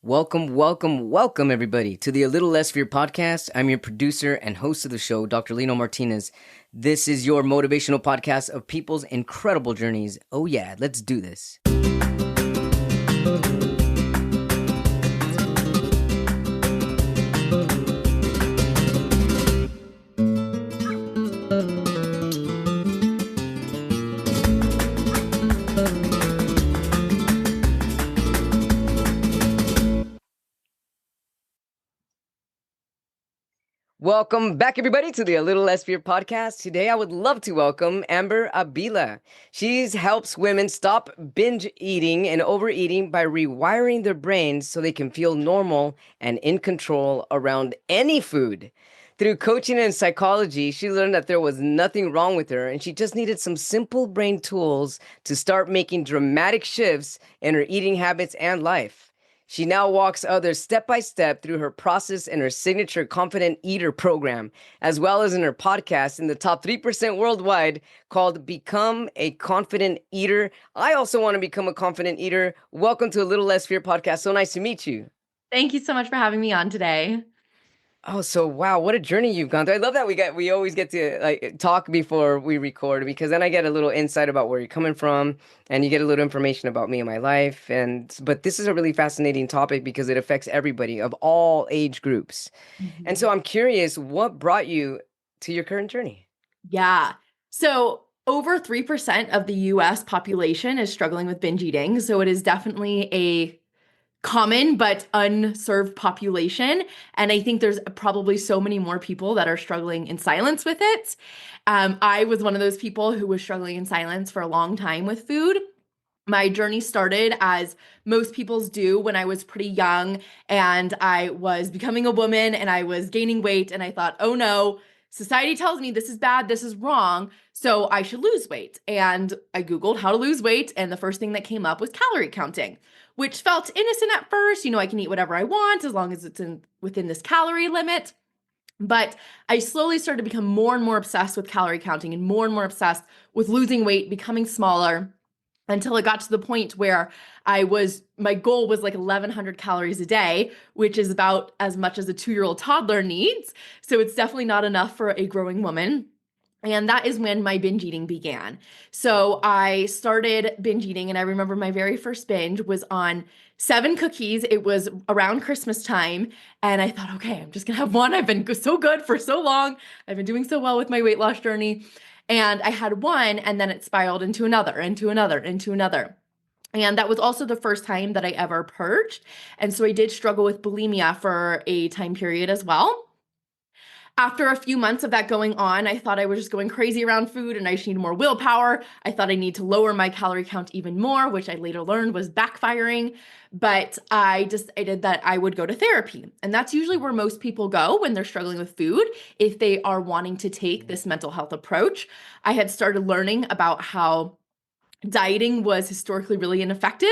Welcome, everybody, to the A Little Less Fear podcast. I'm your producer and host of the show, Dr. Lino Martinez. This is your motivational podcast of people's incredible journeys. Oh, yeah, let's do this. Welcome back, everybody, to the A Little Less Fear podcast. Today, I would love to welcome Abila. She helps women stop binge eating and overeating by rewiring their brains so they can feel normal and in control around any food. Through coaching and psychology, she learned that there was nothing wrong with her, and she just needed some simple brain tools to start making dramatic shifts in her eating habits and life. She now walks others step by step through her process and her signature Confident Eater program, as well as in her podcast in the top 3% worldwide called Become a Confident Eater. I also want to become a confident eater. Welcome to A Little Less Fear podcast. So nice to meet you. Thank you so much for having me on today. Oh, so wow, what a journey you've gone through. I love that we always get to talk before we record, because then I get a little insight about where you're coming from and you get a little information about me and my life. But this is a really fascinating topic because it affects everybody of all age groups. Mm-hmm. And so I'm curious, what brought you to your current journey? Yeah. So over 3% of the US population is struggling with binge eating. So it is definitely a common but unserved population. And I think there's probably so many more people that are struggling in silence with it. I was one of those people who was struggling in silence for a long time with food. My journey started, as most people's do, when I was pretty young and I was becoming a woman and I was gaining weight, and I thought, oh no, society tells me this is bad, this is wrong, so I should lose weight. And I Googled how to lose weight, and the first thing that came up was calorie counting, which felt innocent at first. I can eat whatever I want as long as it's within this calorie limit. But I slowly started to become more and more obsessed with calorie counting and more obsessed with losing weight, becoming smaller, until it got to the point where my goal was like 1,100 calories a day, which is about as much as a 2-year-old toddler needs. So it's definitely not enough for a growing woman. And that is when my binge eating began. So I started binge eating, and I remember my very first binge was on 7 cookies. It was around Christmas time, and I thought, okay, I'm just gonna have one. I've been so good for so long. I've been doing so well with my weight loss journey. And I had one, and then it spiraled into another. And that was also the first time that I ever purged. And so I did struggle with bulimia for a time period as well. After a few months of that going on, I thought I was just going crazy around food and I just needed more willpower. I thought I need to lower my calorie count even more, which I later learned was backfiring. But I decided that I would go to therapy. And that's usually where most people go when they're struggling with food, if they are wanting to take this mental health approach. I had started learning about how dieting was historically really ineffective,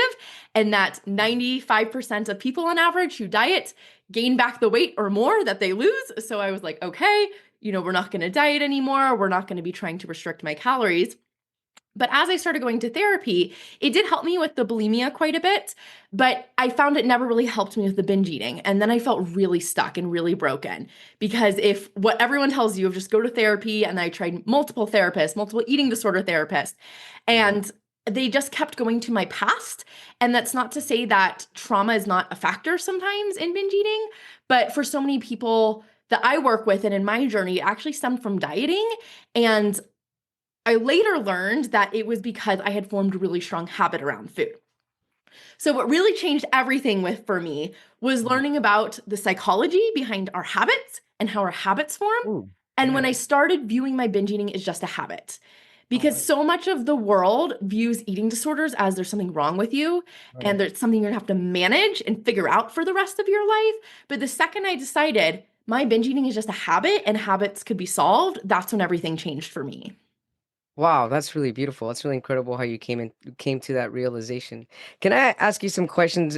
and that 95% of people on average who diet gain back the weight or more that they lose. So I was like, okay, we're not going to diet anymore. We're not going to be trying to restrict my calories. But as I started going to therapy, it did help me with the bulimia quite a bit, but I found it never really helped me with the binge eating. And then I felt really stuck and really broken, because if what everyone tells you of just go to therapy, and I tried multiple therapists, multiple eating disorder therapists, and they just kept going to my past. And that's not to say that trauma is not a factor sometimes in binge eating, but for so many people that I work with and in my journey, it actually stemmed from dieting. And I later learned that it was because I had formed a really strong habit around food. So what really changed everything for me was learning about the psychology behind our habits and how our habits form. And when I started viewing my binge eating as just a habit, because so much of the world views eating disorders as there's something wrong with you, and there's something you're gonna have to manage and figure out for the rest of your life. But the second I decided my binge eating is just a habit and habits could be solved, that's when everything changed for me. Wow, that's really beautiful. That's really incredible how you came to that realization. Can I ask you some questions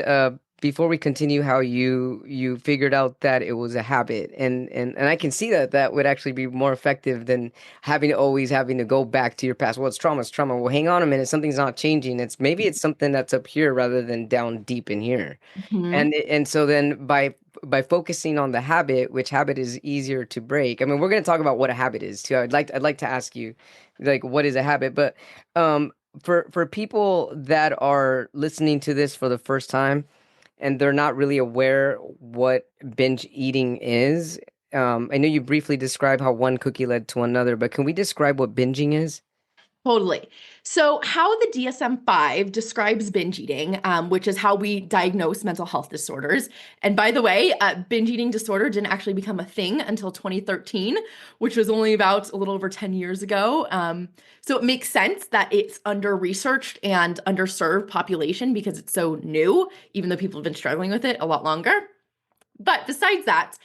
before we continue, how you figured out that it was a habit, and I can see that that would actually be more effective than having to go back to your past. Well, it's trauma, it's trauma. Well, hang on a minute, something's not changing. It's maybe it's something that's up here rather than down deep in here. Mhm. And so then by focusing on the habit, which habit is easier to break. I mean, we're going to talk about what a habit is too. I'd like to ask you, like, what is a habit? But um, for people that are listening to this for the first time and they're not really aware what binge eating is, I know you briefly described how one cookie led to another, but can we describe what binging is? Totally. So, how the DSM-5 describes binge eating, which is how we diagnose mental health disorders. And by the way, binge eating disorder didn't actually become a thing until 2013, which was only about a little over 10 years ago. So, it makes sense that it's under-researched and underserved population because it's so new, even though people have been struggling with it a lot longer. But besides that,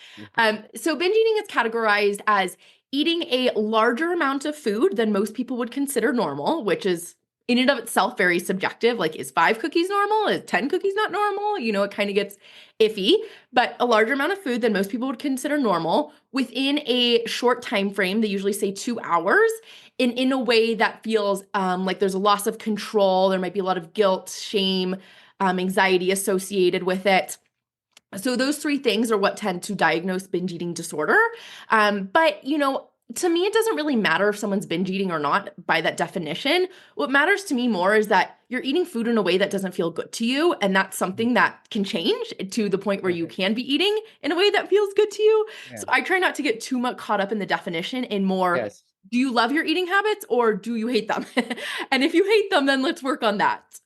so binge eating is categorized as eating a larger amount of food than most people would consider normal, which is in and of itself very subjective. Like, is 5 cookies normal? Is 10 cookies not normal? It kind of gets iffy, but a larger amount of food than most people would consider normal within a short time frame. They usually say 2 hours, in a way that feels like there's a loss of control. There might be a lot of guilt, shame, anxiety associated with it. So those three things are what tend to diagnose binge eating disorder. But to me, it doesn't really matter if someone's binge eating or not by that definition. What matters to me more is that you're eating food in a way that doesn't feel good to you. And that's something that can change to the point where you Okay. can be eating in a way that feels good to you. Yeah. So I try not to get too much caught up in the definition and more, Yes. do you love your eating habits or do you hate them? And if you hate them, then let's work on that.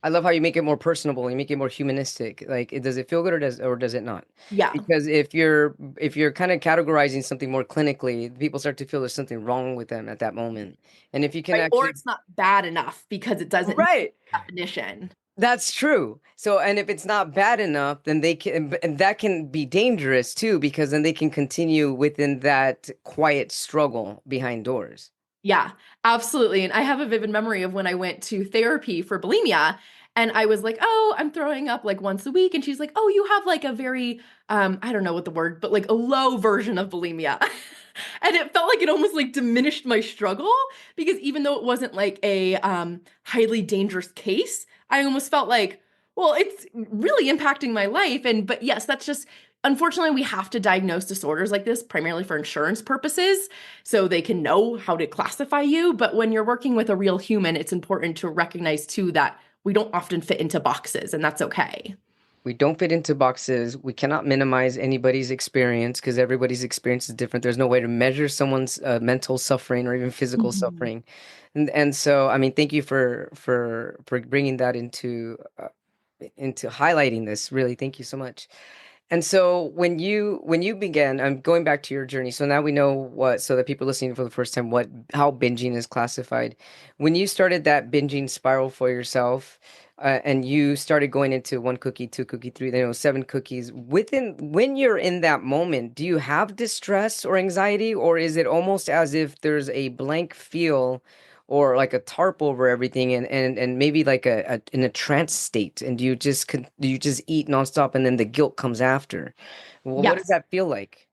I love how you make it more personable, you make it more humanistic. Like, does it feel good or does it not? Yeah. Because if you're kind of categorizing something more clinically, people start to feel there's something wrong with them at that moment. And if you can Right. Or actually, it's not bad enough because it doesn't meet right, the definition. that's true. So, and if it's not bad enough, then they can, and that can be dangerous too, because then they can continue within that quiet struggle behind doors. Yeah, absolutely. And I have a vivid memory of when I went to therapy for bulimia and I was like, "Oh, I'm throwing up like once a week." And she's like, "Oh, you have like a very I don't know what the word, but like a low version of bulimia." And it felt like it almost like diminished my struggle because even though it wasn't like a highly dangerous case, I almost felt like, well, it's really impacting my life. And but yes, that's just unfortunately we have to diagnose disorders like this primarily for insurance purposes so they can know how to classify you. But when you're working with a real human, it's important to recognize too that we don't often fit into boxes, and that's okay. We don't fit into boxes. We cannot minimize anybody's experience because everybody's experience is different. There's no way to measure someone's mental suffering or even physical Mhm. suffering. And so, I mean, thank you for bringing that into highlighting this. Really, thank you so much. And so when you began, I'm going back to your journey. So now we know what, so that people listening for the first time, what how binging is classified. When you started that binging spiral for yourself, and you started going into one cookie, two cookie, three, then it was 7 cookies. When you're in that moment, do you have distress or anxiety, or is it almost as if there's a blank feel? Or like a tarp over everything, and maybe like a in a trance state, and do you just eat nonstop and then the guilt comes after? Well, what does Yes. that feel like?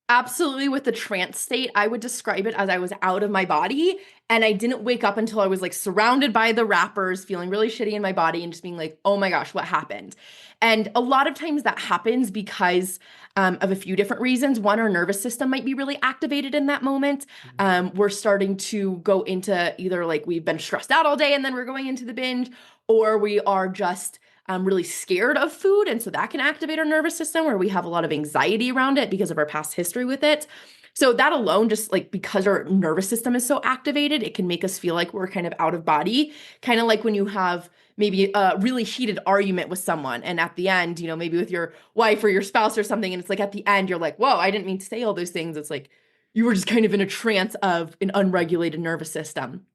Absolutely, with the trance state, I would describe it as I was out of my body and I didn't wake up until I was like surrounded by the wrappers, feeling really shitty in my body and just being like, oh my gosh, what happened? And a lot of times that happens because of a few different reasons. One, our nervous system might be really activated in that moment. Mhm. We're starting to go into either like we've been stressed out all day and then we're going into the binge, or we are just really scared of food. And so that can activate our nervous system where we have a lot of anxiety around it because of our past history with it. So that alone, just like because our nervous system is so activated, it can make us feel like we're kind of out of body. Kind of like when you have maybe a really heated argument with someone. And at the end, maybe with your wife or your spouse or something. And it's like at the end, you're like, whoa, I didn't mean to say all those things. It's like you were just kind of in a trance of an unregulated nervous system.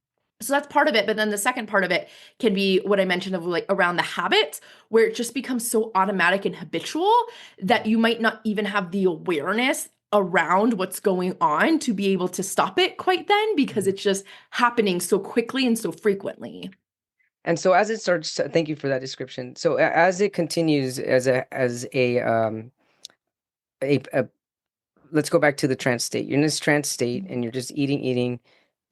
So that's part of it. But then the second part of it can be what I mentioned of like around the habit, where it just becomes so automatic and habitual that you might not even have the awareness around what's going on to be able to stop it quite then because Mhm. it's just happening so quickly and so frequently. And so as it starts, thank you for that description. So as it continues as a let's go back to the trance state. You're in this trance state and you're just eating.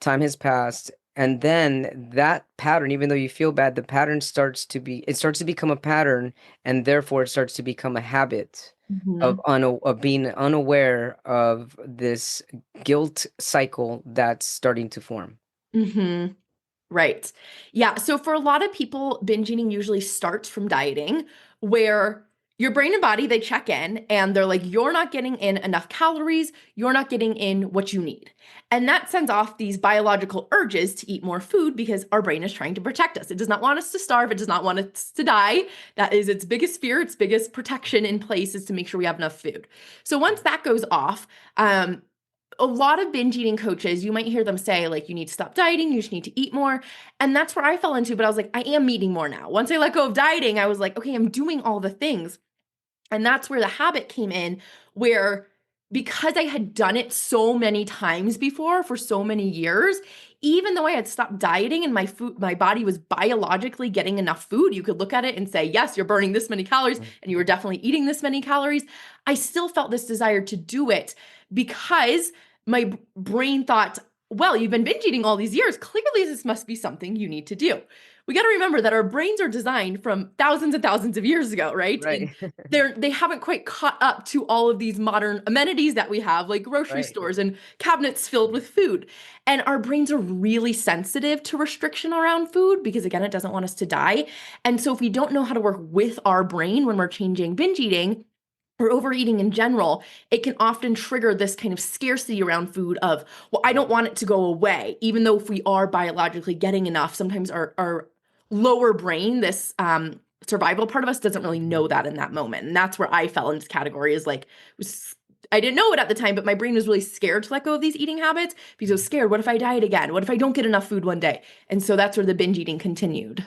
Time has passed. And then that pattern, even though you feel bad, the pattern it starts to become a pattern, and therefore it starts to become a habit Mhm. of being unaware of this guilt cycle that's starting to form. Mhm. Right. Yeah. So for a lot of people, binge eating usually starts from dieting, where your brain and body, they check in and they're like, you're not getting in enough calories. You're not getting in what you need. And that sends off these biological urges to eat more food because our brain is trying to protect us. It does not want us to starve. It does not want us to die. That is its biggest fear, its biggest protection in place is to make sure we have enough food. So once that goes off, a lot of binge eating coaches, you might hear them say, like, you need to stop dieting, you just need to eat more. And that's where I fell into, but I was like, I am eating more now. Once I let go of dieting, I was like, okay, I'm doing all the things. And that's where the habit came in, where because I had done it so many times before for so many years, even though I had stopped dieting and my body was biologically getting enough food, you could look at it and say, yes, you're burning this many calories and you were definitely eating this many calories. I still felt this desire to do it because my brain thought, well, you've been binge eating all these years. Clearly, this must be something you need to do. We got to remember that our brains are designed from thousands and thousands of years ago, right? And Right. they haven't quite caught up to all of these modern amenities that we have, like grocery Right. stores and cabinets filled with food. And our brains are really sensitive to restriction around food because, again, it doesn't want us to die. And so if we don't know how to work with our brain when we're changing binge eating, or overeating in general, it can often trigger this kind of scarcity around food of, well, I don't want it to go away, even though if we are biologically getting enough, sometimes our lower brain, this survival part of us doesn't really know that in that moment. And that's where I fell into this category is like, I didn't know it at the time, but my brain was really scared to let go of these eating habits because I was scared. What if I diet again? What if I don't get enough food one day? And so that's where the binge eating continued.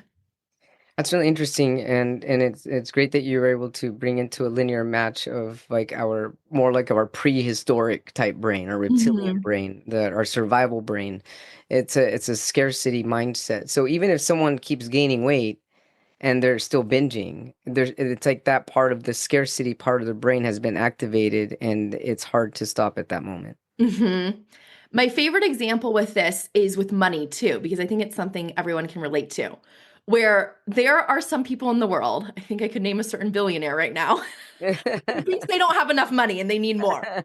That's really interesting, and it's great that you were able to bring into a linear match of like our more like our prehistoric type brain, our reptilian Mhm. brain, our survival brain. It's a scarcity mindset. So even if someone keeps gaining weight and they're still binging, it's like that part of the scarcity part of the brain has been activated, and it's hard to stop at that moment. Mhm. My favorite example with this is with money too, because I think it's something everyone can relate to. Where there are some people in the world, I think I could name a certain billionaire right now, who thinks they don't have enough money and they need more.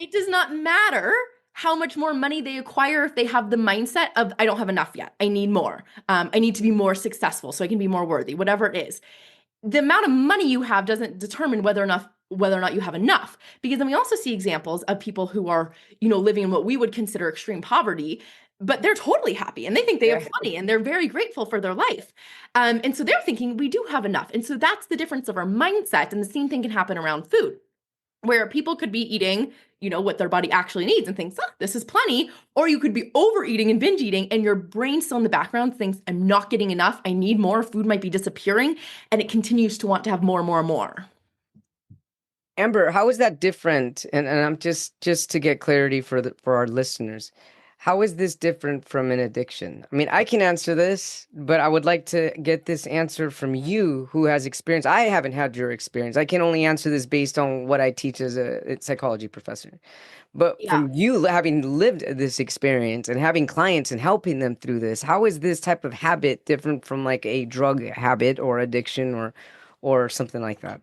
It does not matter how much more money they acquire if they have the mindset of, I don't have enough yet. I need more. I need to be more successful so I can be more worthy, whatever it is. The amount of money you have doesn't determine whether or not you have enough, because then we also see examples of people who are, living in what we would consider extreme poverty, but they're totally happy and they think they Yeah. have plenty and they're very grateful for their life. And so they're thinking we do have enough. And so that's the difference of our mindset. And the same thing can happen around food, where people could be eating, what their body actually needs and thinks, oh, this is plenty. Or you could be overeating and binge eating, and your brain still in the background thinks, I'm not getting enough. I need more. Food might be disappearing. And it continues to want to have more and more and more. Amber, how is that different? And I'm just to get clarity for our listeners. How is this different from an addiction? I mean, I can answer this, but I would like to get this answer from you who has experience. I haven't had your experience. I can only answer this based on what I teach as a psychology professor. But Yeah. from you having lived this experience and having clients and helping them through this, how is this type of habit different from like a drug habit or addiction or something like that?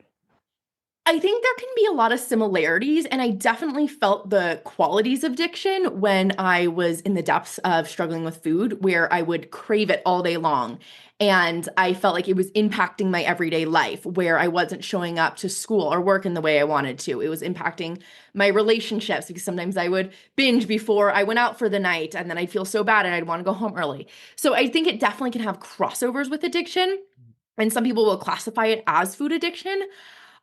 I think there can be a lot of similarities, and I definitely felt the qualities of addiction when I was in the depths of struggling with food, where I would crave it all day long. And I felt like it was impacting my everyday life, where I wasn't showing up to school or work in the way I wanted to. It was impacting my relationships because sometimes I would binge before I went out for the night, and then I'd feel so bad and I'd want to go home early. So I think it definitely can have crossovers with addiction. And some people will classify it as food addiction.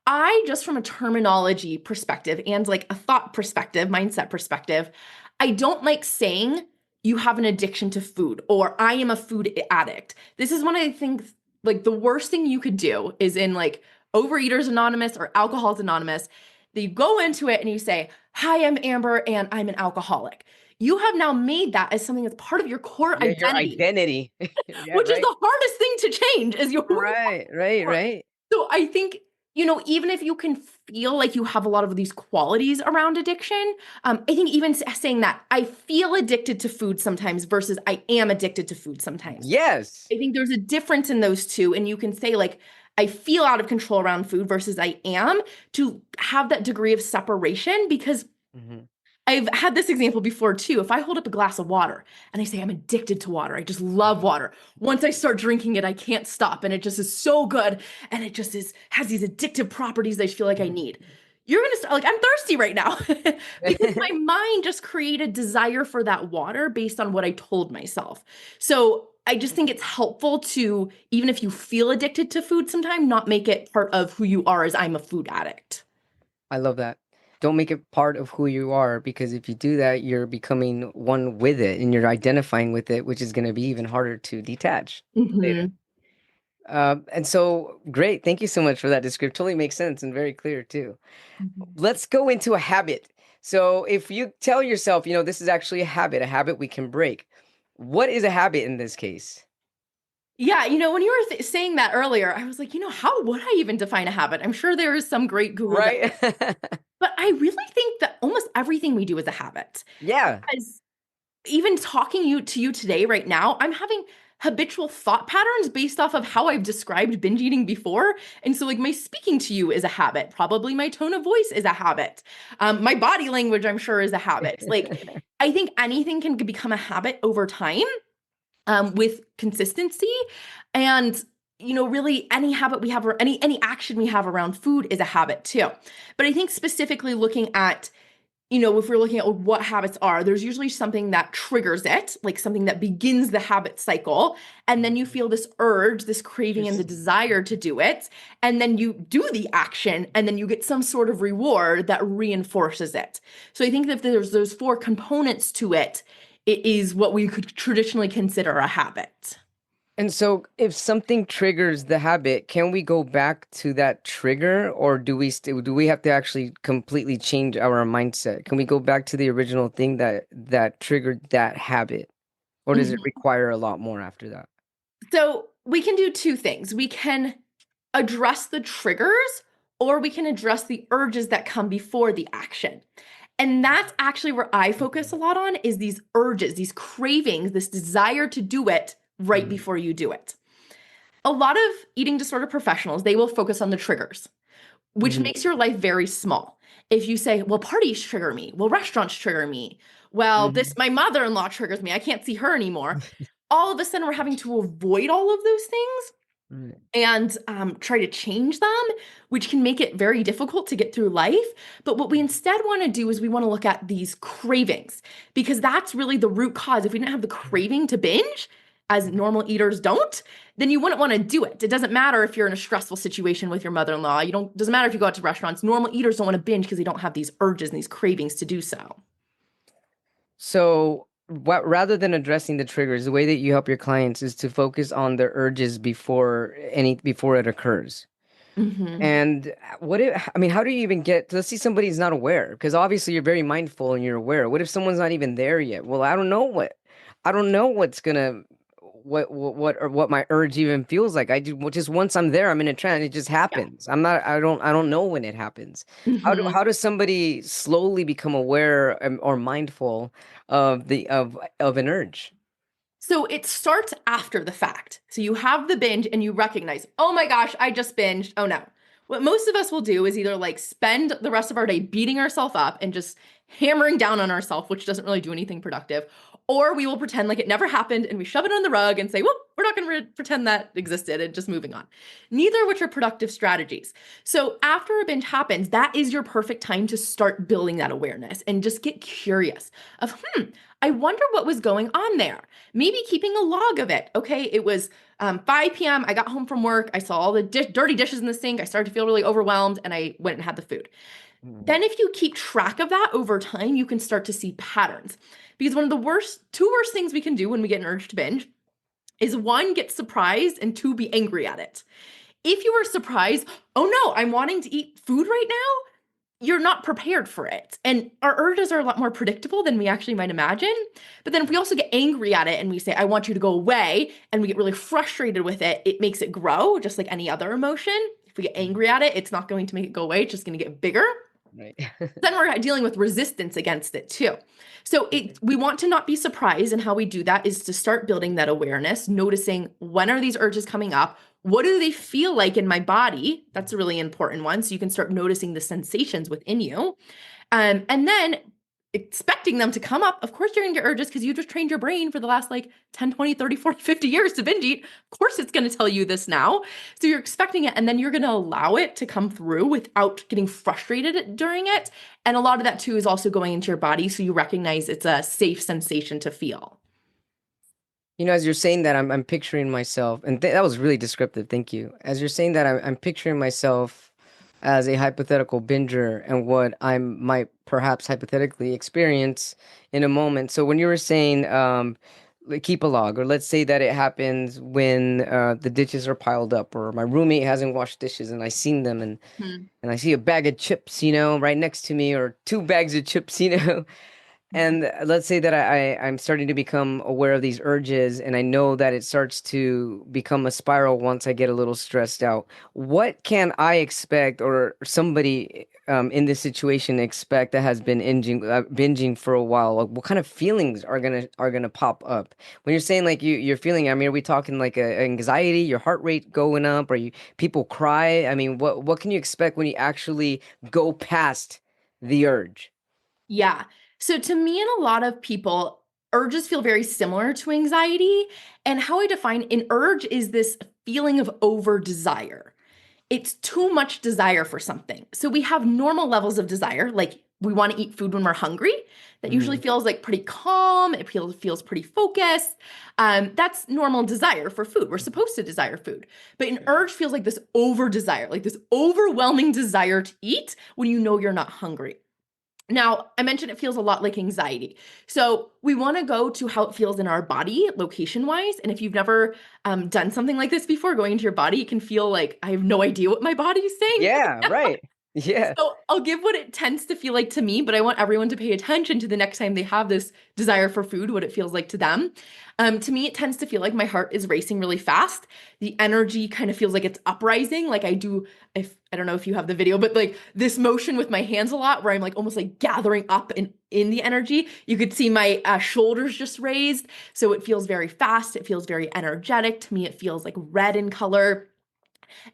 I just from a terminology perspective and like a thought perspective, mindset perspective, I don't like saying you have an addiction to food or I am a food addict. This is one of the things, like the worst thing you could do is in like Overeaters Anonymous or Alcoholics Anonymous, that you go into it and you say, hi, I'm Amber and I'm an alcoholic. you have now made that as something that's part of your core Yeah, your identity, identity. Yeah, which is right. the hardest thing to change is your who you Right, right, are. right. So I think, even if you can feel like you have a lot of these qualities around addiction, I think even saying that I feel addicted to food sometimes versus I am addicted to food sometimes. Yes. I think there's a difference in those two. And you can say, like, I feel out of control around food versus I am, to have that degree of separation. Because Mhm. I've had this example before too. If I hold up a glass of water and I say I'm addicted to water, I just love water. Once I start drinking it, I can't stop, and it just is so good, and it just has these addictive properties that I feel like I need. You're gonna start like, I'm thirsty right now because my mind just created desire for that water based on what I told myself. So I just think it's helpful to, even if you feel addicted to food sometime, not make it part of who you are as I'm a food addict. I love that. Don't make it part of who you are, because if you do that, you're becoming one with it and you're identifying with it, which is going to be even harder to detach later. Mhm. And so, great. Thank you so much for that description. Totally makes sense and very clear too. Mhm. Let's go into a habit. So, if you tell yourself, this is actually a habit we can break. What is a habit in this case? Yeah, when you were saying that earlier, I was like, how would I even define a habit? I'm sure there is some great Google guide, Right? but I really think that almost everything we do is a habit. Yeah. Because even talking to you today, right now, I'm having habitual thought patterns based off of how I've described binge eating before. And so, like, my speaking to you is a habit. Probably my tone of voice is a habit. My body language, I'm sure, is a habit. Like, I think anything can become a habit over time, with consistency. And really any habit we have, or any action we have around food, is a habit too. But I think specifically looking at, if we're looking at what habits are, there's usually something that triggers it, like something that begins the habit cycle. And then you feel this urge, this craving, and the Interesting. desire to do it. And then you do the action, and then you get some sort of reward that reinforces it. So I think that if there's those four components to it, it is what we could traditionally consider a habit. And so, if something triggers the habit, can we go back to that trigger, or do we have to actually completely change our mindset? Can we go back to the original thing that triggered that habit, or does it Mhm. require a lot more after that? So we can do two things. We can address the triggers, or we can address the urges that come before the action. And that's actually where I focus a lot on, is these urges, these cravings, this desire to do it right Mhm. before you do it. A lot of eating disorder professionals, they will focus on the triggers, which Mhm. makes your life very small. If you say, well, parties trigger me, well, restaurants trigger me, well, Mhm. this my mother-in-law triggers me, I can't see her anymore. All of a sudden we're having to avoid all of those things Right. and try to change them, which can make it very difficult to get through life. But what we instead want to do is we want to look at these cravings, because that's really the root cause. If we didn't have the craving to binge, as normal eaters don't, then you wouldn't want to do it. It doesn't matter if you're in a stressful situation with your mother-in-law. Doesn't matter if you go out to restaurants. Normal eaters don't want to binge because they don't have these urges and these cravings to do so. So, rather than addressing the triggers, the way that you help your clients is to focus on their urges before it occurs. Hmm. And I mean, how do you even let's see somebody's not aware, because obviously you're very mindful and you're aware. What if someone's not even there yet? Well, I don't know what's gonna, or what my urge even feels like. I do, just once I'm there, I'm in a trance. It just Yeah. happens. I don't know when it happens. Hmm. How does somebody slowly become aware, or mindful of of an urge? So it starts after the fact. So you have the binge and you recognize, oh my gosh, I just binged. Oh no. What most of us will do is either like spend the rest of our day beating ourselves up and just hammering down on ourselves, which doesn't really do anything productive, or we will pretend like it never happened and we shove it on the rug and say, well, we're not going to pretend that existed and just moving on. Neither of which are productive strategies. So after a binge happens, that is your perfect time to start building that awareness and just get curious of, I wonder what was going on there. Maybe keeping a log of it. Okay, it was 5 p.m. I got home from work. I saw all the dirty dishes in the sink. I started to feel really overwhelmed and I went and had the food. Mhm. Then, if you keep track of that over time, you can start to see patterns. Because one of the two worst things we can do when we get an urge to binge is, one, get surprised, and two, be angry at it. If you are surprised, oh no, I'm wanting to eat food right now, you're not prepared for it. And our urges are a lot more predictable than we actually might imagine. But then if we also get angry at it and we say, I want you to go away, and we get really frustrated with it, it makes it grow just like any other emotion. If we get Mhm. angry at it, it's not going to make it go away. It's just going to get bigger. Right. Then we're dealing with resistance against it too. So we want to not be surprised, and how we do that is to start building that awareness, noticing when are these urges coming up? What do they feel like in my body? That's a really important one. So you can start noticing the sensations within you. And then expecting them to come up. Of course, you're going to get urges because you just trained your brain for the last like 10, 20, 30, 40, 50 years to binge eat. Of course, it's going to tell you this now. So you're expecting it, and then you're going to allow it to come through without getting frustrated during it. And a lot of that too is also going into your body. So you recognize it's a safe sensation to feel. As you're saying that, I'm picturing myself, and that was really descriptive. Thank you. As you're saying that, I'm picturing myself as a hypothetical binger and what I might perhaps hypothetically experience in a moment. So when you were saying, like, keep a log, or let's say that it happens when the dishes are piled up, or my roommate hasn't washed dishes, and I seen them, and I see a bag of chips, right next to me, or two bags of chips, And let's say that I'm starting to become aware of these urges, and I know that it starts to become a spiral once I get a little stressed out. What can I expect, or somebody in this situation expect that has been binging for a while? Like, what kind of feelings are gonna pop up when you're saying like you're feeling? I mean, are we talking like anxiety, your heart rate going up, or you people cry? I mean, what can you expect when you actually go past the urge? Yeah. So to me and a lot of people, urges feel very similar to anxiety. And how I define an urge is this feeling of over desire. It's too much desire for something. So we have normal levels of desire, like we want to eat food when we're hungry. That usually Hmm. feels like pretty calm. It feels pretty focused. That's normal desire for food. We're supposed to desire food. But an urge feels like this over desire, like this overwhelming desire to eat when you know you're not hungry. Now, I mentioned it feels a lot like anxiety. So we want to go to how it feels in our body, location wise. And if you've never done something like this before, going into your body, it can feel like I have no idea what my body is saying. Yeah, right. Yeah. So I'll give what it tends to feel like to me, but I want everyone to pay attention to the next time they have this desire for food, what it feels like to them. To me, it tends to feel like my heart is racing really fast. The energy kind of feels like it's uprising. Like I do, if I don't know if you have the video, but like this motion with my hands a lot, where I'm like almost like gathering up in the energy. You could see my shoulders just raised, so it feels very fast. It feels very energetic. To me, it feels like red in color.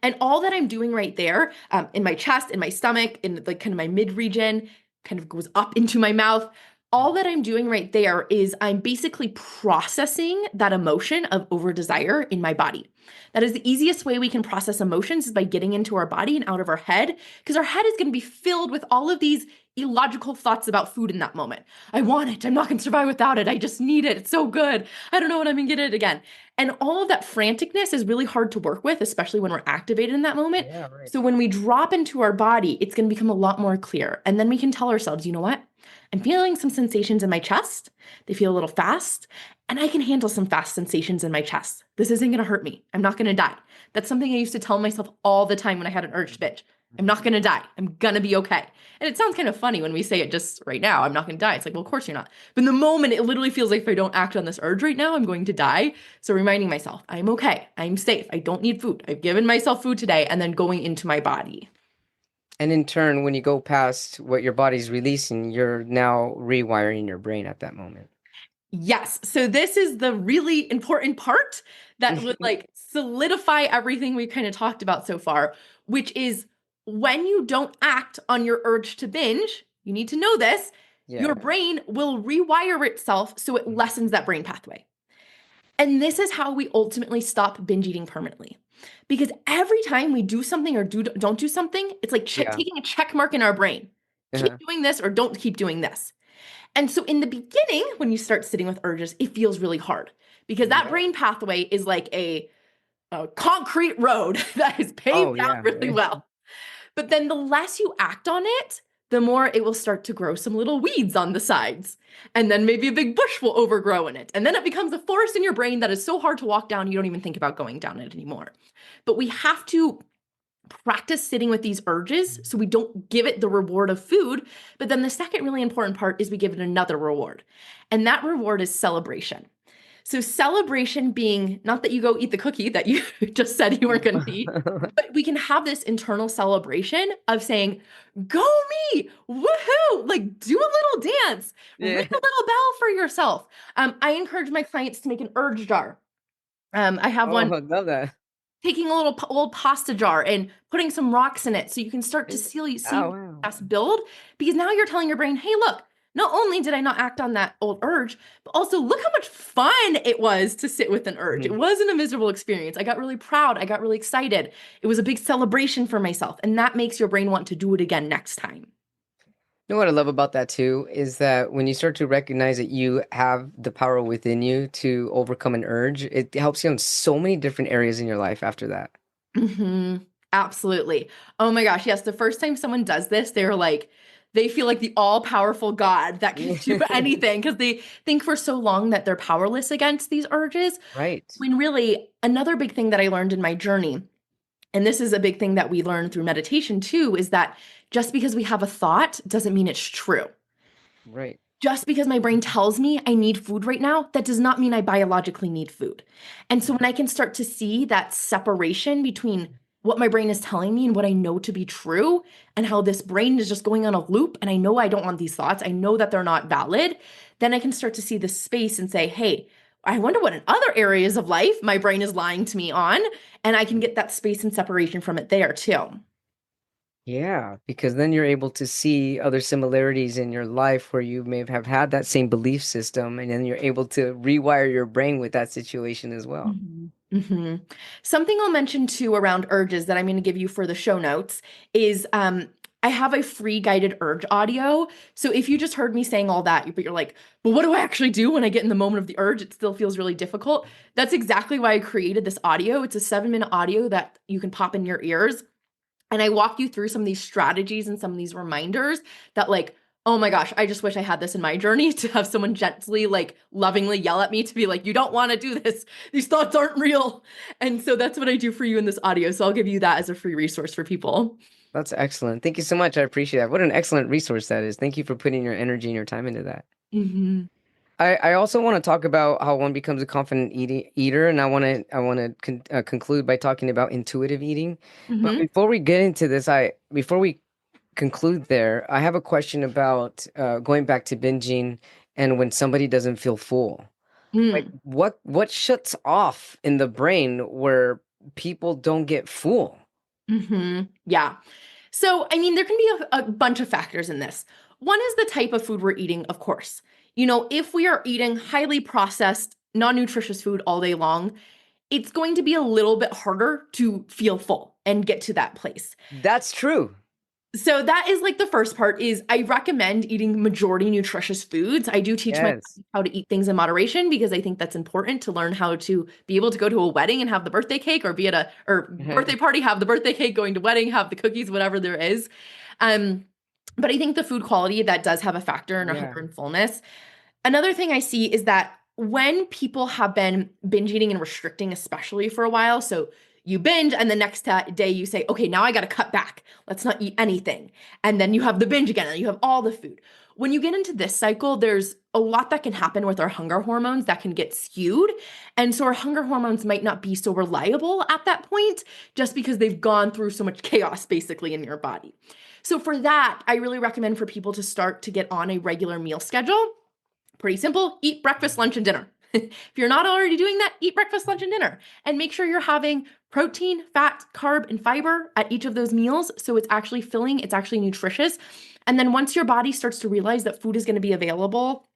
And all that I'm doing right there, in my chest, in my stomach, in like kind of my mid region, kind of goes up into my mouth. All that I'm doing right there is I'm basically processing that emotion of over desire in my body. That is the easiest way we can process emotions, is by getting into our body and out of our head, because our head is going to be filled with all of these illogical thoughts about food in that moment. I want it. I'm not going to survive without it. I just need it. It's so good. I don't know when I'm going to get it again. And all of that franticness is really hard to work with, especially when we're activated in that moment. Yeah, right. So when we drop into our body, it's going to become a lot more clear. And then we can tell ourselves, you know what? I'm feeling some sensations in my chest. They feel a little fast, and I can handle some fast sensations in my chest. This isn't going to hurt me. I'm not going to die. That's something I used to tell myself all the time when I had an urge to binge. I'm not going to die. I'm going to be okay. And it sounds kind of funny when we say it just right now, I'm not going to die. It's like, well, of course you're not. But in the moment, it literally feels like if I don't act on this urge right now, I'm going to die. So reminding myself, I'm okay. I'm safe. I don't need food. I've given myself food today, and then going into my body. And in turn, when you go past what your body's releasing, you're now rewiring your brain at that moment. Yes. So this is the really important part that would like solidify everything we kind of talked about so far, which is when you don't act on your urge to binge, you need to know this, Yeah. your brain will rewire itself so it lessens that brain pathway. And this is how we ultimately stop binge eating permanently. Because every time we do something or don't do something, it's like Yeah. taking a check mark in our brain. Keep Uh-huh. doing this or don't keep doing this. And so in the beginning, when you start sitting with urges, it feels really hard because that Yeah. brain pathway is like a concrete road that is Oh, paved out yeah. really well. But then the less you act on it, the more it will start to grow some little weeds on the sides. And then maybe a big bush will overgrow in it. And then it becomes a forest in your brain that is so hard to walk down, you don't even think about going down it anymore. But we have to practice sitting with these urges so we don't give it the reward of food. But then the second really important part is we give it another reward. And that reward is celebration. So celebration being not that you go eat the cookie that you just said you weren't going to eat, but we can have this internal celebration of saying, go me, woohoo, like do a little dance, ring Yeah. a little bell for yourself. I encourage my clients to make an urge jar. I have Oh, one I love that. taking a little old pasta jar and putting some rocks in it so you can start to see Oh, your wow. stress build, because now you're telling your brain, hey, look, not only did I not act on that old urge, but also look how much fun it was to sit with an urge. It Mhm. wasn't a miserable experience. I got really proud. I got really excited. It was a big celebration for myself. And that makes your brain want to do it again next time. You know what I love about that too is that when you start to recognize that you have the power within you to overcome an urge, it helps you in so many different areas in your life after that. Hmm. Absolutely. Oh my gosh. Yes. The first time someone does this, they feel like the all powerful God that can do anything because they think for so long that they're powerless against these urges. Right. When really, another big thing that I learned in my journey, and this is a big thing that we learn through meditation too, is that just because we have a thought doesn't mean it's true. Right. Just because my brain tells me I need food right now, that does not mean I biologically need food. And so when I can start to see that separation between what my brain is telling me and what I know to be true, and how this brain is just going on a loop, and I know I don't want these thoughts, I know that they're not valid, then I can start to see this space and say, hey, I wonder what in other areas of life my brain is lying to me on. And I can get that space and separation from it there too. Yeah, because then you're able to see other similarities in your life where you may have had that same belief system, and then you're able to rewire your brain with that situation as well. Mhm. Mhm. Something I'll mention too around urges that I'm going to give you for the show notes is I have a free guided urge audio. So if you just heard me saying all that, but you're like, but what do I actually do when I get in the moment of the urge? It still feels really difficult. That's exactly why I created this audio. It's a 7-minute audio that you can pop in your ears. And I walk you through some of these strategies and some of these reminders that, like, oh my gosh, I just wish I had this in my journey to have someone gently, like, lovingly yell at me to be like, you don't want to do this. These thoughts aren't real. And so that's what I do for you in this audio. So I'll give you that as a free resource for people. That's excellent. Thank you so much. I appreciate that. What an excellent resource that is. Thank you for putting your energy and your time into that. Hmm. I also want to talk about how one becomes a confident eater, and I want to conclude by talking about intuitive eating. But Hmm. before we get into this, I before we conclude there, I have a question about going back to binging and when somebody doesn't feel full. Like Mm. what shuts off in the brain where people don't get full? Hmm. Yeah. So, I mean, there can be a bunch of factors in this. One is the type of food we're eating, of course. If we are eating highly processed, non nutritious food all day long, it's going to be a little bit harder to feel full and get to that place. That's true. So that is like the first part is I recommend eating majority nutritious foods. I do teach my Yes. clients how to eat things in moderation because I think that's important to learn how to be able to go to a wedding and have the birthday cake, or be at a or birthday party, have the birthday cake, going to wedding, have the cookies, whatever there is. Um, but I think the food quality that does have a factor in our Yeah. hunger and fullness. Another thing I see is that when people have been binge eating and restricting, especially for a while, so you binge and the next day you say, okay, now I got to cut back. Let's not eat anything. And then you have the binge again and you have all the food. When you get into this cycle, there's a lot that can happen with our hunger hormones that can get skewed. And so our hunger hormones might not be so reliable at that point just because they've gone through so much chaos basically in your body. So for that, I really recommend for people to start to get on a regular meal schedule. Pretty simple. Eat breakfast, lunch, and dinner. If you're not already doing that, eat breakfast, lunch, and dinner. And make sure you're having protein, fat, carb, and fiber at each of those meals. So it's actually filling, it's actually nutritious. And then once your body starts to realize that food is going to be available,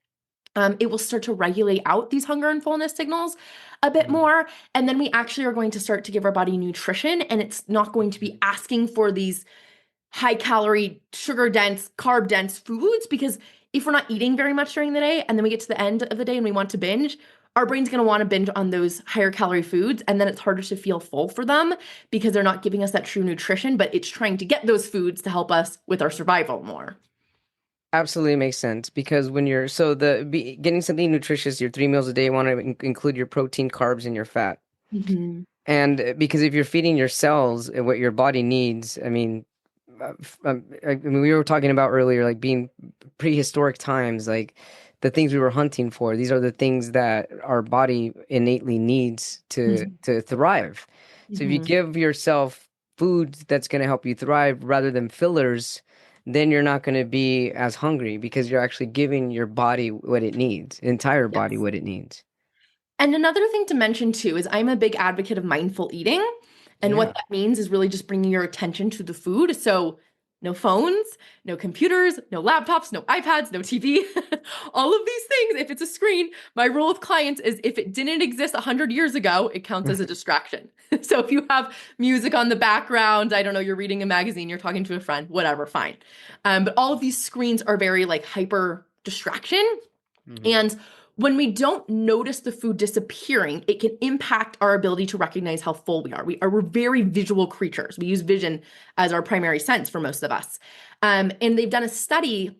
it will start to regulate out these hunger and fullness signals a bit Mhm. more. And then we actually are going to start to give our body nutrition, and it's not going to be asking for these high calorie, sugar dense, carb dense foods, because if we're not eating very much during the day and then we get to the end of the day and we want to binge, our brain's going to want to binge on those higher calorie foods, and then it's harder to feel full for them because they're not giving us that true nutrition, but it's trying to get those foods to help us with our survival more. Absolutely makes sense because when you're getting something nutritious, your 3 meals a day, you want to include your protein, carbs, and your fat. Mhm. And because if you're feeding your cells what your body needs, I mean, I mean, we were talking about earlier, like being prehistoric times, like the things we were hunting for. These are the things that our body innately needs Mhm. to thrive. So if you Mhm. give yourself food that's going to help you thrive rather than fillers, then you're not going to be as hungry because you're actually giving your body what it needs, entire body Yes. what it needs. And another thing to mention too is I'm a big advocate of mindful eating. And what Yeah. that means is really just bringing your attention to the food. So, no phones, no computers, no laptops, no iPads, no TV. All of these things, if it's a screen, my rule with clients is if it didn't exist 100 years ago, it counts as a distraction. So, if you have music on the background, I don't know, you're reading a magazine, you're talking to a friend, whatever, fine. But all of these screens are very like hyper distraction. Hmm. And when we don't notice the food disappearing, it can impact our ability to recognize how full we are. We're very visual creatures. We use vision as our primary sense for most of us. And they've done a study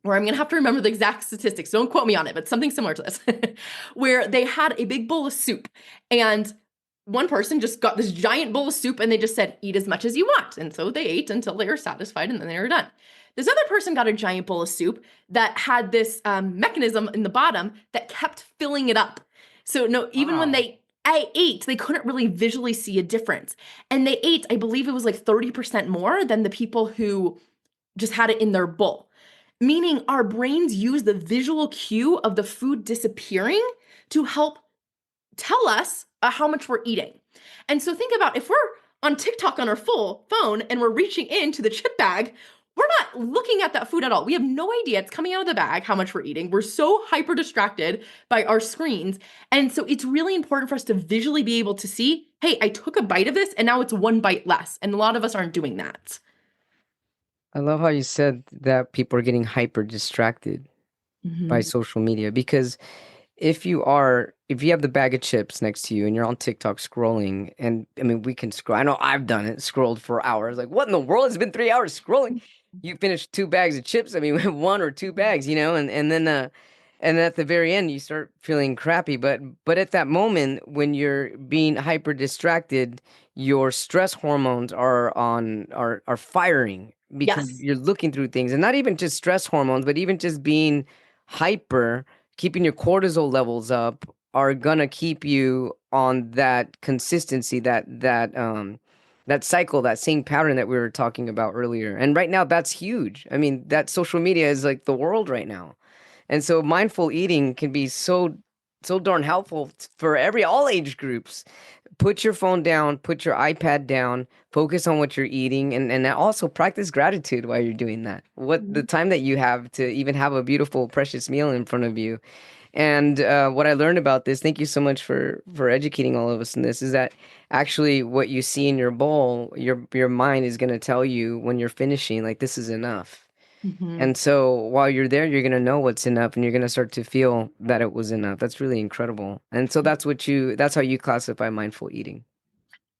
where I'm going to have to remember the exact statistics. Don't quote me on it, but something similar to this, where they had a big bowl of soup and one person just got this giant bowl of soup and they just said, eat as much as you want. And so they ate until they were satisfied and then they were done. This other person got a giant bowl of soup that had this mechanism in the bottom that kept filling it up. So no, even when Wow. I ate, they couldn't really visually see a difference. And they ate, I believe it was like 30% more than the people who just had it in their bowl. Meaning our brains use the visual cue of the food disappearing to help tell us how much we're eating. And so think about if we're on TikTok on our full phone and we're reaching into the chip bag, we're not looking at that food at all. We have no idea it's coming out of the bag how much we're eating. We're so hyper distracted by our screens. And so it's really important for us to visually be able to see, hey, I took a bite of this and now it's one bite less. And a lot of us aren't doing that. I love how you said that people are getting hyper distracted by Mhm. social media because if you have the bag of chips next to you and you're on TikTok scrolling, and I mean, we can scroll. I know I've done it, scrolled for hours. Like, what in the world? It's been 3 hours scrolling. You finish two bags of chips. I mean, one or two bags, and then at the very end, you start feeling crappy. But at that moment, when you're being hyper distracted, your stress hormones are firing because Yes. you're looking through things, and not even just stress hormones, but even just being hyper, keeping your cortisol levels up are gonna keep you on that consistency, that cycle, that same pattern that we were talking about earlier. And right now that's huge. I mean, that social media is like the world right now. And so mindful eating can be so darn helpful for every all age groups. Put your phone down, put your iPad down, focus on what you're eating, and also practice gratitude while you're doing that. What the Mhm. time that you have to even have a beautiful, precious meal in front of you. And what I learned about this, thank you so much for educating all of us in this, is that actually what you see in your bowl, your mind is gonna tell you when you're finishing, like this is enough. Mhm. And so while you're there, you're gonna know what's enough, and you're gonna start to feel that it was enough. That's really incredible. And so that's how you classify mindful eating.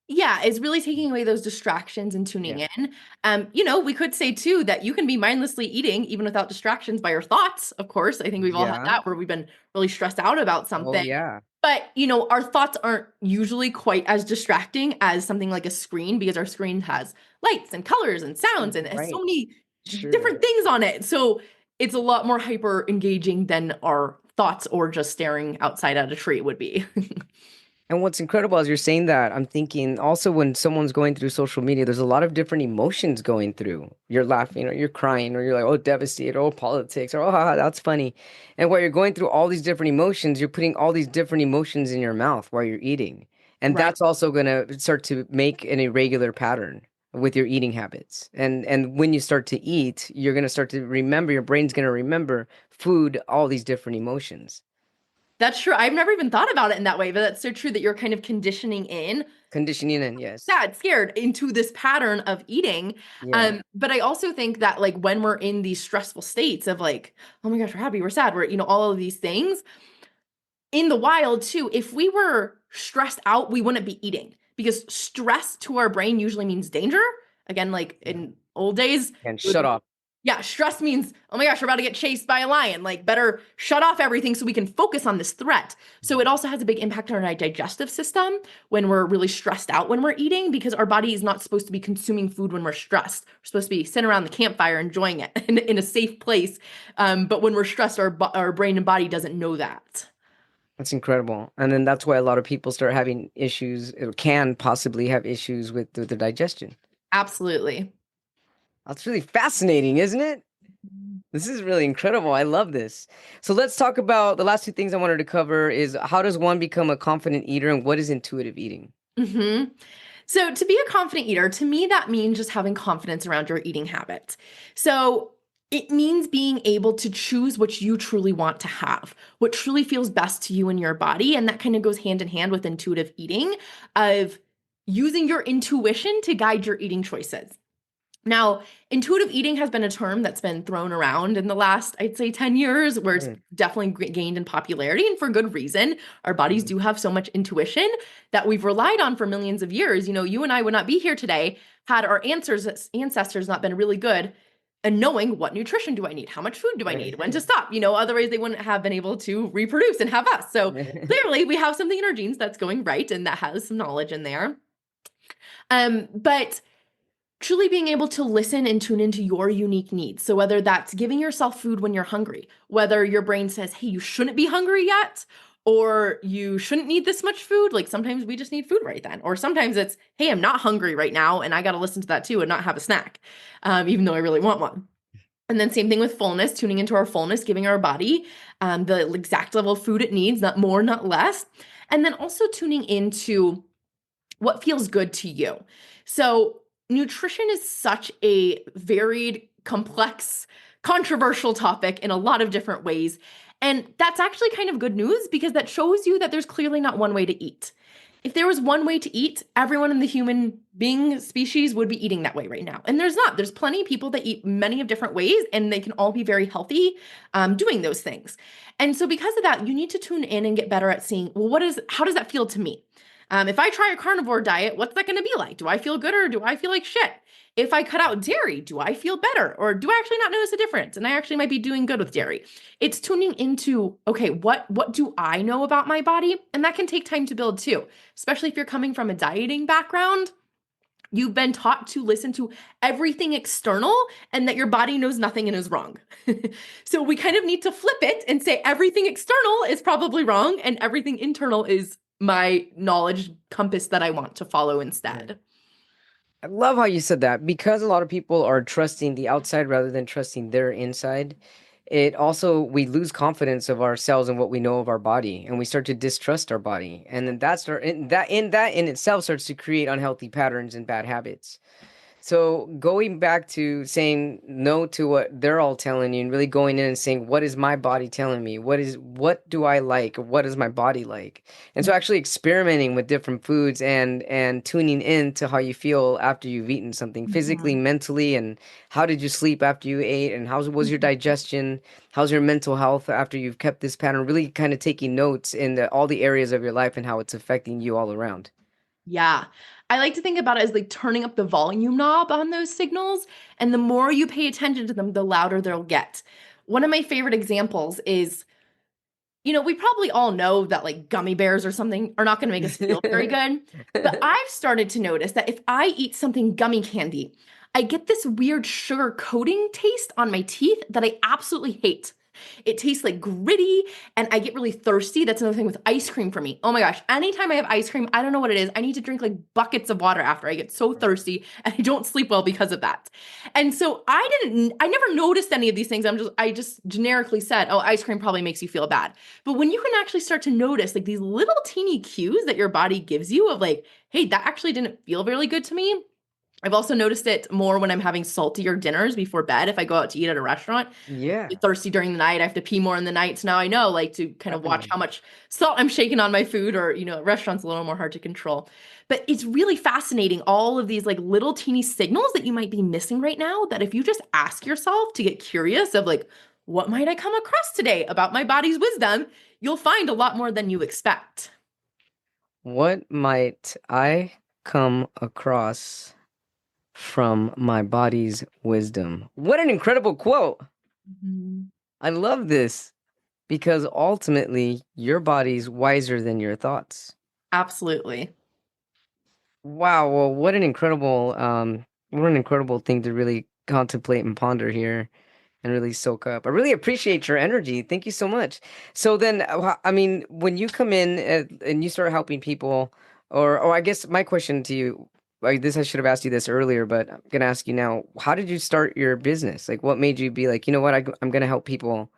Yeah, it's really taking away those distractions and tuning Yeah. in. We could say too that you can be mindlessly eating even without distractions by your thoughts. Of course, I think we've all had Yeah. that where we've been really stressed out about Oh something. yeah. But, our thoughts aren't usually quite as distracting as something like a screen because our screen has lights and colors and sounds and has so Right. many Sure. different things on it. So it's a lot more hyper engaging than our thoughts or just staring outside at a tree would be. And what's incredible as you're saying that, I'm thinking also when someone's going through social media, there's a lot of different emotions going through. You're laughing or you're crying or you're like, oh, devastated, oh, politics, or oh, haha, that's funny. And while you're going through all these different emotions, you're putting all these different emotions in your mouth while you're eating. And Right. that's also going to start to make an irregular pattern with your eating habits. And when you start to eat, you're going to start to remember, your brain's going to remember food, all these different emotions. That's true. I've never even thought about it in that way, but that's so true that you're kind of conditioning in Conditioning in, yes. sad, scared into this pattern of eating. Yeah. But I also think that like when we're in these stressful states of like, oh my gosh, we're happy, we're sad, we're, all of these things in the wild too, if we were stressed out, we wouldn't be eating because stress to our brain usually means danger. Again, like Yeah. in old days, And it would shut be off. Yeah, stress means, oh my gosh, we're about to get chased by a lion. Like, better shut off everything so we can focus on this threat. So, it also has a big impact on our digestive system when we're really stressed out when we're eating, because our body is not supposed to be consuming food when we're stressed. We're supposed to be sitting around the campfire enjoying it in a safe place. But when we're stressed, our brain and body doesn't know that. That's incredible. And then that's why a lot of people start having issues, or can possibly have issues with the digestion. Absolutely. That's really fascinating, isn't it? This is really incredible. I love this. So let's talk about the last two things I wanted to cover is how does one become a confident eater and what is intuitive eating? hmm So, to be a confident eater, to me, that means just having confidence around your eating habits. So, it means being able to choose what you truly want to have, what truly feels best to you and your body. And that kind of goes hand in hand with intuitive eating, of using your intuition to guide your eating choices. Now, intuitive eating has been a term that's been thrown around in the last, I'd say, 10 years, where it's Mm, definitely gained in popularity, and for good reason. Our bodies mhm. do have so much intuition that we've relied on for millions of years. You and I would not be here today had our ancestors not been really good and knowing what nutrition do I need, how much food do I need, when to stop. Otherwise they wouldn't have been able to reproduce and have us. So clearly we have something in our genes that's going right and that has some knowledge in there. But truly being able to listen and tune into your unique needs. So, whether that's giving yourself food when you're hungry, whether your brain says, hey, you shouldn't be hungry yet, or you shouldn't need this much food. Like, sometimes we just need food right then. Or sometimes it's, hey, I'm not hungry right now. And I got to listen to that too and not have a snack, even though I really want one. And then, same thing with fullness, tuning into our fullness, giving our body the exact level of food it needs, not more, not less. And then also tuning into what feels good to you. So, nutrition is such a varied, complex, controversial topic in a lot of different ways. And that's actually kind of good news, because that shows you that there's clearly not one way to eat. If there was one way to eat, everyone in the human being species would be eating that way right now. And there's not. There's plenty of people that eat many of different ways, and they can all be very healthy doing those things. And so, because of that, you need to tune in and get better at seeing, well, how does that feel to me? If I try a carnivore diet, what's that going to be like? Do I feel good or do I feel like shit? If I cut out dairy, do I feel better or do I actually not notice a difference? And I actually might be doing good with dairy. It's tuning into, okay, what do I know about my body? And that can take time to build too, especially if you're coming from a dieting background. You've been taught to listen to everything external and that your body knows nothing and is wrong. So we kind of need to flip it and say everything external is probably wrong and everything internal is my knowledge compass that I want to follow instead. I love how you said that because a lot of people are trusting the outside rather than trusting their inside. It also, we lose confidence of ourselves and what we know of our body, and we start to distrust our body, and then that in itself starts to create unhealthy patterns and bad habits. So going back to saying no to what they're all telling you and really going in and saying, what is my body telling me? What do I like? What is my body like? And so actually experimenting with different foods and tuning in to how you feel after you've eaten something physically, Mhm. mentally, and how did you sleep after you ate and how was your Mhm. digestion? How's your mental health after you've kept this pattern? Really kind of taking notes in all the areas of your life and how it's affecting you all around. Yeah. I like to think about it as like turning up the volume knob on those signals. And the more you pay attention to them, the louder they'll get. One of my favorite examples is, we probably all know that like gummy bears or something are not going to make us feel very good. But I've started to notice that if I eat something gummy candy, I get this weird sugar coating taste on my teeth that I absolutely hate. It tastes like gritty and I get really thirsty. That's another thing with ice cream for me. Oh my gosh. Anytime I have ice cream, I don't know what it is. I need to drink like buckets of water after. I get so thirsty and I don't sleep well because of that. And so I never noticed any of these things. I just generically said, oh, ice cream probably makes you feel bad. But when you can actually start to notice like these little teeny cues that your body gives you of like, hey, that actually didn't feel really good to me. I've also noticed it more when I'm having saltier dinners before bed. If I go out to eat at a restaurant, Yeah, get thirsty during the night. I have to pee more in the night. So now I know like to kind of watch definitely. how much salt I'm shaking on my food, or, at restaurants a little more hard to control. But it's really fascinating, all of these like little teeny signals that you might be missing right now, that if you just ask yourself to get curious of like, what might I come across today about my body's wisdom, you'll find a lot more than you expect. What might I come across from my body's wisdom. What an incredible quote. Mhm. I love this because ultimately your body's wiser than your thoughts. Absolutely. Wow, well, what an incredible thing to really contemplate and ponder here and really soak up. I really appreciate your energy. Thank you so much. So then, I mean, when you come in and you start helping people, or I guess my question to you, like this, I should have asked you this earlier, but I'm gonna ask you now. How did you start your business? Like, what made you be like, you know what, I'm gonna help people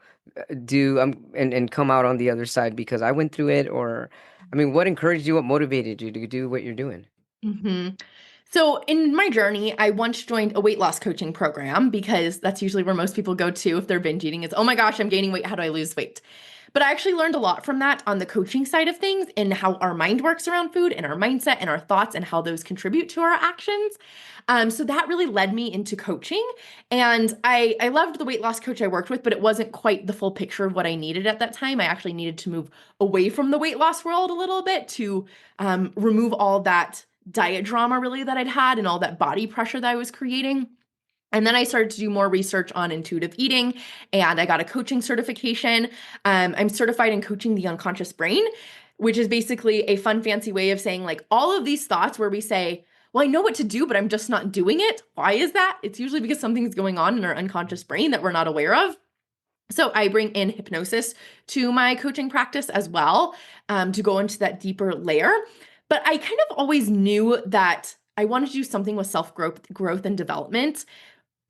do and come out on the other side because I went through it, or I mean, what encouraged you? What motivated you to do what you're doing? hmm So, in my journey, I once joined a weight loss coaching program because that's usually where most people go to if they're binge eating is, oh my gosh, I'm gaining weight. How do I lose weight? But I actually learned a lot from that on the coaching side of things and how our mind works around food and our mindset and our thoughts and how those contribute to our actions. So that really led me into coaching. And I loved the weight loss coach I worked with, but it wasn't quite the full picture of what I needed at that time. I actually needed to move away from the weight loss world a little bit to remove all that diet drama really that I'd had and all that body pressure that I was creating. And then I started to do more research on intuitive eating and I got a coaching certification. I'm certified in coaching the unconscious brain, which is basically a fun, fancy way of saying like all of these thoughts where we say, well, I know what to do, but I'm just not doing it. Why is that? It's usually because something's going on in our unconscious brain that we're not aware of. So I bring in hypnosis to my coaching practice as well, to go into that deeper layer. But I kind of always knew that I wanted to do something with growth and development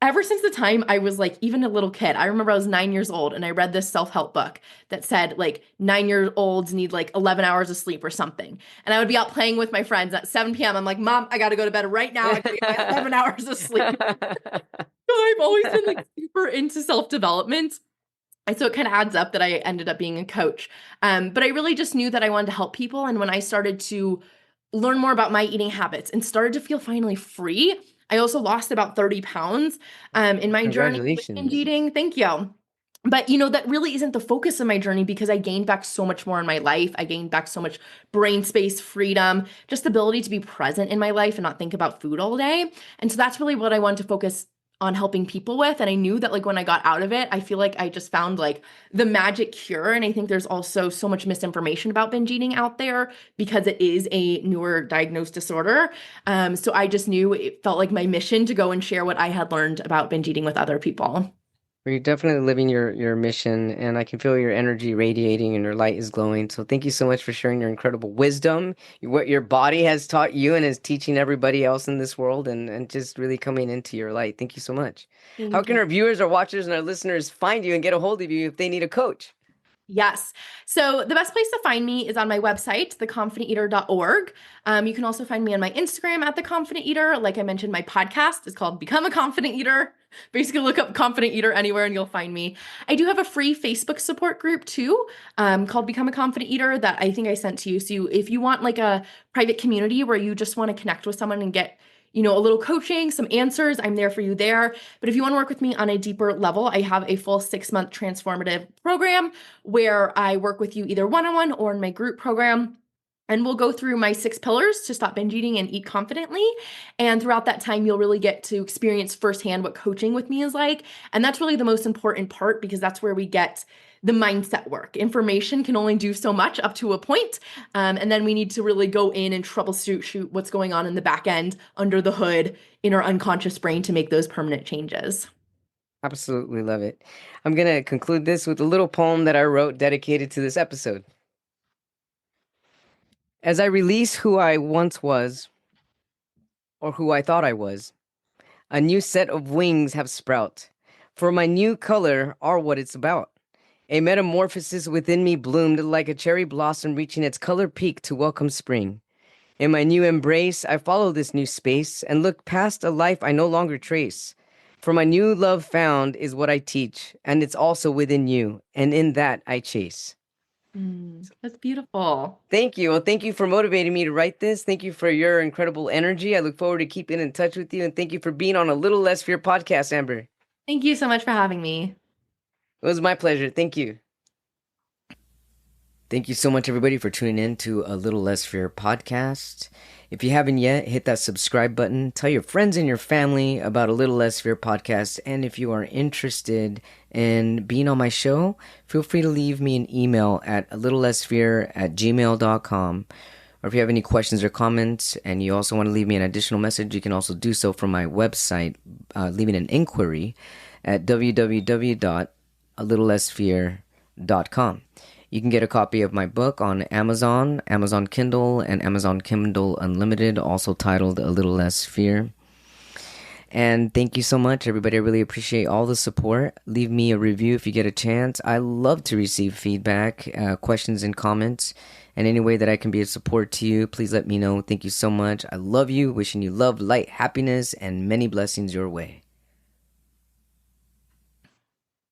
ever since the time I was like even a little kid. I remember I was 9 years old and I read this self-help book that said like 9-year-olds need like 11 hours of sleep or something. And I would be out playing with my friends at 7 p.m. I'm like, Mom, I got to go to bed right now. I got to get my 11 hours of sleep. So I've always been like super into self-development. And so it kind of adds up that I ended up being a coach. But I really just knew that I wanted to help people. And when I started to learn more about my eating habits and started to feel finally free, I also lost about 30 pounds in my journey with binge Congratulations. eating. Thank you. But that really isn't the focus of my journey because I gained back so much more in my life. I gained back so much brain space, freedom, just the ability to be present in my life and not think about food all day. And so that's really what I wanted to focus on helping people with. And I knew that like when I got out of it, I feel like I just found like the magic cure. And I think there's also so much misinformation about binge eating out there because it is a newer diagnosed disorder. So I just knew it felt like my mission to go and share what I had learned about binge eating with other people. Well, you're definitely living your mission, and I can feel your energy radiating and your light is glowing. So thank you so much for sharing your incredible wisdom, what your body has taught you and is teaching everybody else in this world, and just really coming into your light. Thank you so much. How Thank can you. our viewers, our watchers, and our listeners find you and get a hold of you if they need a coach? Yes. So the best place to find me is on my website, theconfidenteater.org. You can also find me on my Instagram at The Confident Eater. Like I mentioned, my podcast is called Become a Confident Eater. Basically, look up Confident Eater anywhere and you'll find me. I do have a free Facebook support group too, called Become a Confident Eater that I think I sent to you. So if you want like a private community where you just want to connect with someone and get a little coaching, some answers, I'm there for you there. But if you want to work with me on a deeper level, I have a full 6-month transformative program where I work with you either one-on-one or in my group program. And we'll go through my 6 pillars to stop binge eating and eat confidently. And throughout that time, you'll really get to experience firsthand what coaching with me is like. And that's really the most important part because that's where we get the mindset work. Information can only do so much up to a point. And then we need to really go in and troubleshoot what's going on in the back end, under the hood, in our unconscious brain to make those permanent changes. Absolutely love it. I'm going to conclude this with a little poem that I wrote dedicated to this episode. As I release who I once was, or who I thought I was, a new set of wings have sprout. For my new color are what it's about. A metamorphosis within me bloomed like a cherry blossom reaching its color peak to welcome spring. In my new embrace, I follow this new space and look past a life I no longer trace. For my new love found is what I teach, and it's also within you, and in that I chase. That's beautiful. Thank you. Well, thank you for motivating me to write this. Thank you for your incredible energy. I look forward to keeping in touch with you, and thank you for being on A Little Less Fear podcast, Amber. Thank you so much for having me. It was my pleasure. Thank you. Thank you so much, everybody, for tuning in to A Little Less Fear podcast. If you haven't yet, hit that subscribe button. Tell your friends and your family about A Little Less Fear podcast. And if you are interested in being on my show, feel free to leave me an email at a little less fear at gmail.com. Or if you have any questions or comments and you also want to leave me an additional message, you can also do so from my website, leaving an inquiry at www.alittlelessfear.com. You can get a copy of my book on Amazon, Amazon Kindle, and Amazon Kindle Unlimited, also titled A Little Less Fear. And thank you so much, everybody. I really appreciate all the support. Leave me a review if you get a chance. I love to receive feedback, questions, and comments. And any way that I can be of support to you, please let me know. Thank you so much. I love you. Wishing you love, light, happiness, and many blessings your way.